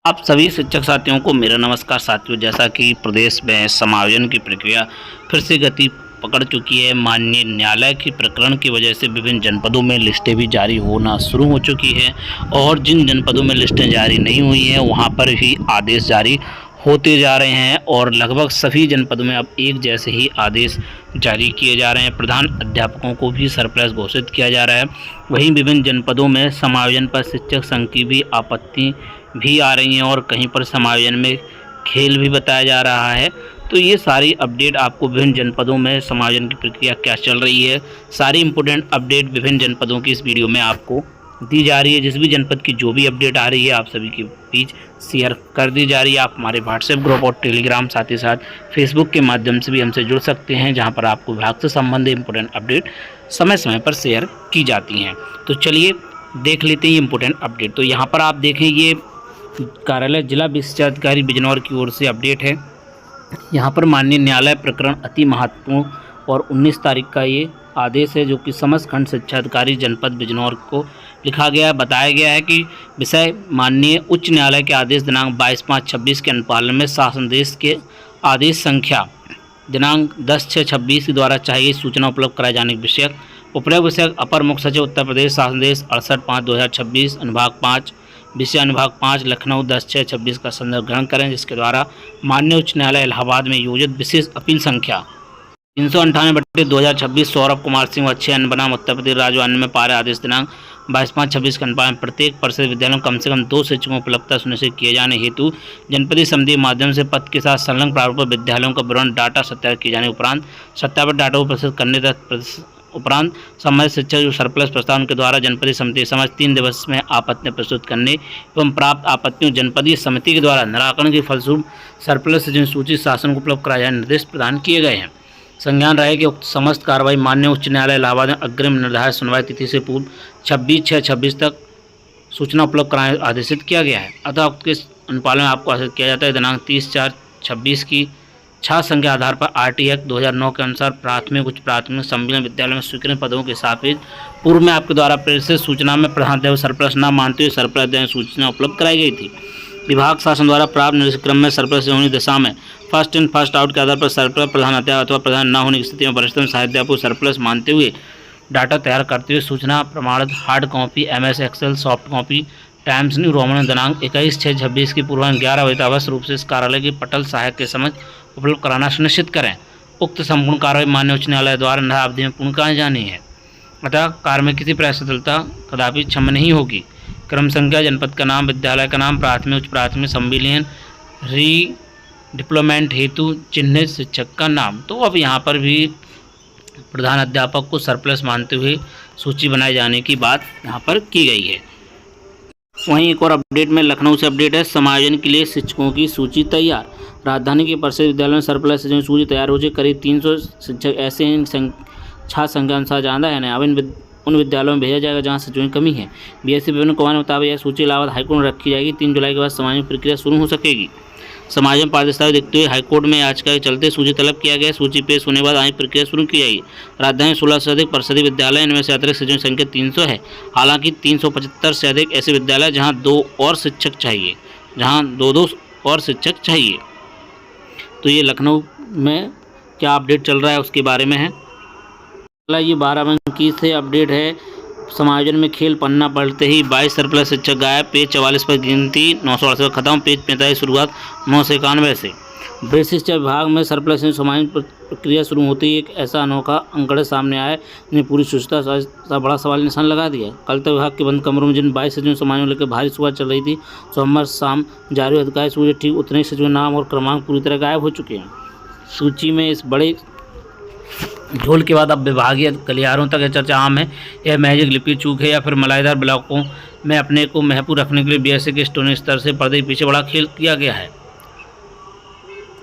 आप सभी शिक्षक साथियों को मेरा नमस्कार साथियों। जैसा कि प्रदेश में समायोजन की प्रक्रिया फिर से गति पकड़ चुकी है। माननीय न्यायालय की प्रकरण की वजह से विभिन्न जनपदों में लिस्टें भी जारी होना शुरू हो चुकी है और जिन जनपदों में लिस्टें जारी नहीं हुई हैं वहां पर भी आदेश जारी होते जा रहे हैं और लगभग सभी जनपदों में अब एक जैसे ही आदेश जारी किए जा रहे हैं। प्रधान अध्यापकों को भी सरप्लस घोषित किया जा रहा है। वहीं विभिन्न जनपदों में समायोजन पर शिक्षक संघ की भी आपत्ति भी आ रही हैं और कहीं पर समायोजन में खेल भी बताया जा रहा है। तो ये सारी अपडेट आपको विभिन्न जनपदों में समायोजन की प्रक्रिया क्या चल रही है, सारी इंपॉर्टेंट अपडेट विभिन्न जनपदों की इस वीडियो में आपको दी जा रही है। जिस भी जनपद की जो भी अपडेट आ रही है आप सभी के बीच शेयर कर दी जा रही है। आप हमारे व्हाट्सएप ग्रुप और टेलीग्राम साथ ही साथ फेसबुक के माध्यम से भी हमसे जुड़ सकते हैं, जहां पर आपको विभाग से संबंधित इंपॉर्टेंट अपडेट समय समय पर शेयर की जाती हैं। तो चलिए देख लेते हैं इंपॉर्टेंट अपडेट। तो यहाँ पर आप देखें, ये कार्यालय जिला विशिष्टाधिकारी बिजनौर की ओर से अपडेट है। यहाँ पर माननीय न्यायालय प्रकरण अति महत्वपूर्ण और 19 तारीख का ये आदेश है, जो कि समस्त खंड शिक्षा अधिकारी जनपद बिजनौर को लिखा गया है। बताया गया है कि विषय माननीय उच्च न्यायालय के आदेश दिनांक 22/5/26 के अनुपालन में शासन देश के आदेश संख्या दिनांक 10/6/26 के द्वारा चाहिए सूचना उपलब्ध कराए जाने के विषय उपलब्ध विषय अपर मुख्य सचिव उत्तर प्रदेश शासन देश 68/5/2026 अनुभाग 5 विषय अनुभाग 5 लखनऊ 10/6/26 का संदर्भ ग्रहण करें, जिसके द्वारा माननीय उच्च न्यायालय इलाहाबाद में योजित विशेष अपील संख्या 398/2026 सौरभ कुमार सिंह व 6 अन्य बनाम उत्तर प्रदेश राज्य में पारे आदेश दिनांक 22/5/26 के अनुपालन प्रत्येक परिषद विद्यालय में कम से कम 2 शिक्षकों की उपलब्धता सुनिश्चित किए जाने हेतु जनपदीय समिति के माध्यम से पद के साथ संलग्न प्रारूप विद्यालयों का विवरण डाटा सत्यापित किए जाने उपरांत सत्यापित डाटा को प्रस्तुत करने तक उपरांत संबंधित शिक्षक जो सरप्लस प्रस्ताव के द्वारा जनपदीय समिति समझ 3 दिवस में आपत्तियां प्रस्तुत करने एवं प्राप्त आपत्तियों जनपदीय समिति के द्वारा निराकरण की फलस्वरूप सरप्लस सूची शासन को उपलब्ध कराए जाने निर्देश प्रदान किए गए हैं। संज्ञान रहे कि उक्त समस्त कार्रवाई माननीय उच्च न्यायालय इलाहाबाद में अग्रिम निर्धारित सुनवाई तिथि से पूर्व 26/6/26 तक सूचना उपलब्ध कराने आदेशित किया गया है। अतः उक्त के अनुपालन में आपको आदेशित किया जाता है दिनांक 30/4/26 की छात्र संख्या आधार पर RT एक्ट 2009 के अनुसार प्राथमिक उच्च प्राथमिक सम्मिलन विद्यालय में स्वीकृत पदों के सापेक्ष पूर्व में आपके द्वारा प्रेषित सूचना में प्रधानाध्यापक सरप्लस न मानते हुए सरप्लस अध्ययन सूचना उपलब्ध कराई गई थी। विभाग शासन द्वारा प्राप्त निर्देश क्रम में सरप्लस होने दिशा में फर्स्ट इन फर्स्ट आउट के आधार पर सरप्लस प्रधानाध्यापक अथवा प्रधान न होने की स्थिति में वरिष्ठतम सहाध्यापक को सरप्लस मानते हुए डाटा तैयार करते हुए सूचना प्रमाणित hard copy MS Excel soft copy Times New Roman दिनांक 21/6/26 की पूर्व 11 बजे अवश्य रूप से इस कार्यालय के पटल सहायक के समझ उपलब्ध कराना सुनिश्चित करें। उक्त संपूर्ण कार्रवाई माननीय उच्च न्यायालय द्वारा निर्धारित अवधि में पूर्ण कराई जानी है। अतः कार्य में किसी प्रयासलता कदापि क्षम्य नहीं होगी। क्रम संख्या जनपद का नाम विद्यालय का नाम प्राथमिक उच्च प्राथमिक संविलियन रीडिप्लोमेंट हेतु चिन्हित शिक्षक का नाम। तो अब यहाँ पर भी प्रधान अध्यापक को सरप्लस मानते हुए सूची बनाए जाने की बात यहाँ पर की गई है। वहीं एक और अपडेट में लखनऊ से अपडेट है, समायोजन के लिए शिक्षकों की सूची तैयार। राजधानी के परिषद विद्यालय में सरप्लस शिक्षकों की सूची तैयार हो चुकी। करीब 300 शिक्षक ऐसे हैं छात्र संख्या अनुसार ज़्यादा है अब उन विद्यालयों में भेजा जाएगा जहां शिक्षकों की कमी है। BSc विभिन्न कुमार के मुताबिक यह सूची इलाहाबाद हाईकोर्ट में रखी जाएगी। 3 जुलाई के बाद समायोजन प्रक्रिया शुरू हो सकेगी। समायोजन पारदर्शिता देखते हुए हाईकोर्ट में याचिका के चलते सूची तलब किया गया। सूची पेश होने के बाद आगे प्रक्रिया शुरू की जाएगी। राजधानी 16 से अधिक परिषदीय विद्यालय, इनमें से अतिरिक्त शिक्षकों की संख्या 300 है। हालांकि 375 से अधिक ऐसे विद्यालय जहां 2 और शिक्षक चाहिए, जहां 2 और शिक्षक चाहिए। तो ये लखनऊ में क्या अपडेट चल रहा है उसके बारे में है। ये 12 की से अपडेट है। समायोजन में खेल पन्ना पलटते ही 22 सरप्लस शिक्षक गायब। पेज 44 पर गिनती 968 खत्म। पेज 45 शुरुआत 991 से। विशिष्ट विभाग में सरप्लस समायोजन प्रक्रिया शुरू होते ही एक ऐसा अनोखा अंकड़ा सामने आया जिन्हें पूरी सुचिता सा बड़ा सवाल निशान लगा दिया। कल तक विभाग के बंद कमरों में जिन 22 सचिवों समायोजन लेकर भारी सुबह चल रही थी, सोमवार शाम जारी अधिकारी सूची ठीक उतने सचिवों नाम और क्रमांक पूरी तरह गायब हो चुके हैं। सूची में इस बड़े झोल के बाद अब विभागीय गलियारों तक यह चर्चा आम है। यह मैजिक लिपि चूक है या फिर मलाईदार ब्लॉकों में अपने को महफूज रखने के लिए BSc के स्टोनी स्तर से पर्दे के पीछे बड़ा खेल किया गया है।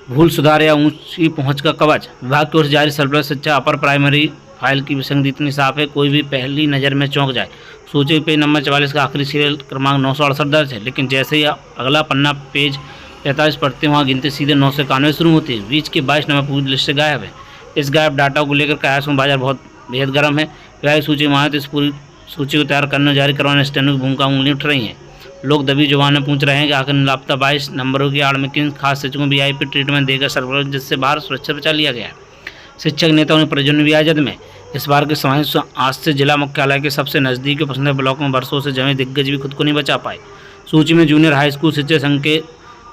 भूल सुधार या ऊंची पहुंच का कवच। विभाग की ओर से जारी सरप्लस शिक्षा अपर प्राइमरी फाइल की विसंगति इतनी साफ है कोई भी पहली नज़र में चौंक जाए। सूची पेज नंबर 44 का आखिरी सीरियल क्रमांक 968 दर्ज है, लेकिन जैसे ही अगला पन्ना पेज 45 पढ़ते वहाँ गिनती सीधे 991 शुरू होती है। बीच के 22 नंबर पूरी लिस्ट से गायब है। इस गायब डाटा को लेकर कयासों बाजार बहुत बेहद गर्म है। विभाग सूची माने तो इस पूरी सूची को तैयार करने जारी करवाने स्टेनो की भूमिका उंगली उठ रही है। लोग दबी जुबान में पूछ रहे हैं कि आखिर लापता 22 नंबरों की आड़ में किन खास शिक्षकों VIP ट्रीटमेंट देकर सरफराज जिससे बाहर सुरक्षित बचा लिया गया है। शिक्षक नेताओं ने परिजनों भी आयोजन में इस बार के समारोह आज से जिला मुख्यालय के सबसे नज़दीक के पसंदीदा ब्लॉक में वर्षों से जमे दिग्गज भी खुद को नहीं बचा पाए। सूची में जूनियर हाई स्कूल शिक्षक संघ के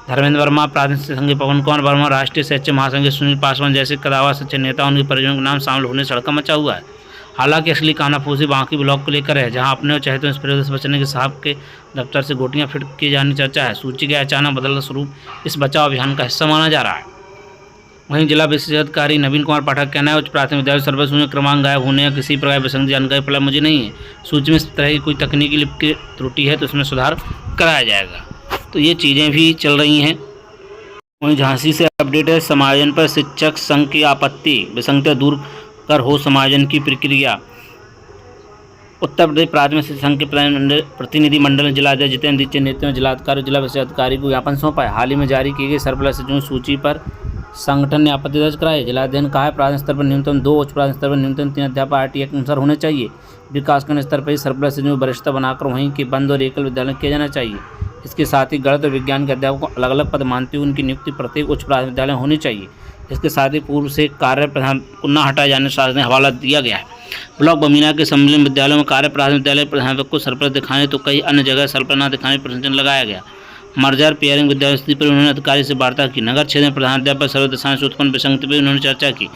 धर्मेंद्र वर्मा, प्राथमिक संघ के पवन कुमार वर्मा, राष्ट्रीय शिक्षक महासंघ के सुनील पासवान जैसे कदावर शिक्षक नेता उनके परिजनों के नाम शामिल होने से हड़कंप मचा हुआ है। हालांकि असली कानाफूसी बाकी ब्लॉक को लेकर है, जहां अपने और चाहते इस प्रदेश से बचने के साहब के दफ्तर से गोटियां फिट की जाने चर्चा है। सूची का अचानक बदलता स्वरूप इस बचाव अभियान का हिस्सा माना जा रहा है। वहीं जिला विशेष अधिकारी नवीन कुमार पाठक कहना है, उच्च प्राथमिक विद्यालय सर्विस में क्रमांक गायब होने या किसी प्रकार विसंगत जानकारी पर मुझे नहीं है। सूची में इस तरह की कोई तकनीकी लिपि की त्रुटि है तो उसमें सुधार कराया जाएगा। तो ये चीज़ें भी चल रही हैं। वहीं झांसी से अपडेट है, समायोजन पर शिक्षक संघ की आपत्ति, विसंगतियां दूर कर हो समायोजन की प्रक्रिया। उत्तर प्रदेश प्राथमिक शिक्षा संघ के प्रतिनिधि मंडल ने जिलाध्यक्ष जितेंद्र दीक्षित के नेतृत्व में जिलाधिकारी और जिला विशेष अधिकारी को ज्ञापन सौंपा है। हाल ही में जारी की गई सरप्लस शिक्षकों की सूची पर संगठन ने आपत्ति दर्ज कराई। जिलाध्यक्ष ने कहा है, प्राथमिक स्तर पर न्यूनतम 2, उच्च प्राथमिक स्तर पर न्यूनतम 3 अध्यापक RTA के अनुसार होने चाहिए। विकासखंड स्तर पर ही सरप्लस शिक्षकों की वरिष्ठता बनाकर वहीं के बंद और एकल विद्यालय किया जाना चाहिए। इसके साथ ही गणित और विज्ञान के अध्यापकों को अलग अलग पद मानते हुए उनकी नियुक्ति प्रत्येक उच्च प्राथमिक विद्यालय होनी चाहिए। इसके साथ ही पूर्व से कार्य प्रधान को न हटाए जाने से हवाला दिया गया है। ब्लॉक बमीना के सम्मिलित विद्यालयों में कार्य प्राथमिक विद्यालय प्रधानाध्यापक को सरप्लस दिखाने तो कई अन्य जगह सरप्लस न दिखाने पर प्रतिबंध लगाया गया। मर्जर पेयरिंग विद्यालय स्थिति पर उन्होंने अधिकारी से वार्ता की। नगर क्षेत्र में प्रधानाध्यापक सर्व दिशाएं से उत्पन्न विसंगति पर उन्होंने चर्चा की।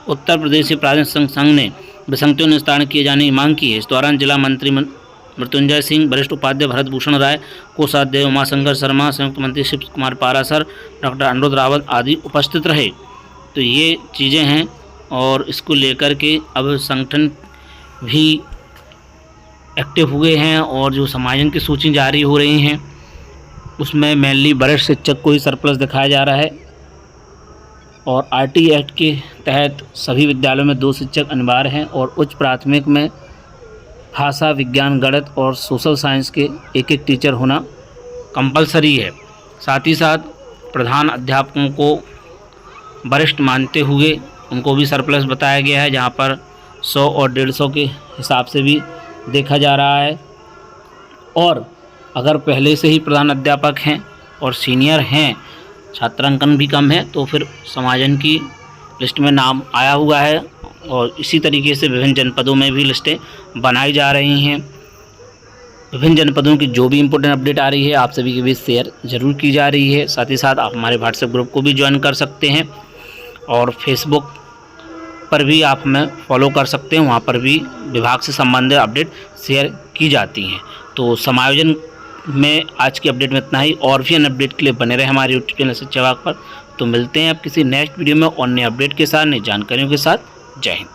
उत्तर प्रदेश के प्राथमिक संघ ने विसंगतियों का निस्तारण किए जाने की मांग की है। इस दौरान जिला मंत्री मृत्युंजय सिंह, वरिष्ठ उपाध्यक्ष भरत भूषण राय, कोषाध्यक्ष उमाशंकर शर्मा, संयुक्त मंत्री शिव कुमार पारासर, डॉक्टर अनुरुद्ध रावत आदि उपस्थित रहे। तो ये चीज़ें हैं और इसको लेकर के अब संगठन भी एक्टिव हुए हैं और जो समायोजन की सूची जारी हो रही हैं उसमें मेनली वरिष्ठ शिक्षक को ही सरप्लस दिखाया जा रहा है। और RT एक्ट के तहत सभी विद्यालयों में 2 शिक्षक अनिवार्य हैं और उच्च प्राथमिक में भाषा, विज्ञान, गणित और सोशल साइंस के 1-1 टीचर होना कंपलसरी है। साथ ही साथ प्रधान अध्यापकों को वरिष्ठ मानते हुए उनको भी सरप्लस बताया गया है, जहां पर 100 और 150 के हिसाब से भी देखा जा रहा है। और अगर पहले से ही प्रधान अध्यापक हैं और सीनियर हैं, छात्रांकन भी कम है, तो फिर समायोजन की लिस्ट में नाम आया हुआ है। और इसी तरीके से विभिन्न जनपदों में भी लिस्टें बनाई जा रही हैं। विभिन्न जनपदों की जो भी इम्पोर्टेंट अपडेट आ रही है आप सभी के बीच शेयर जरूर की जा रही है। साथ ही साथ आप हमारे व्हाट्सएप ग्रुप को भी ज्वाइन कर सकते हैं और फेसबुक पर भी आप हमें फॉलो कर सकते हैं, वहाँ पर भी विभाग से संबंधित अपडेट शेयर की जाती हैं। तो समायोजन में आज की अपडेट में इतना ही। और भी अन्य अपडेट के लिए बने रहे हमारे यूट्यूब चैनल शिक्षा विभाग पर। तो मिलते हैं अब किसी नेक्स्ट वीडियो में और नए अपडेट के साथ, नई जानकारियों के साथ। जय हिंद।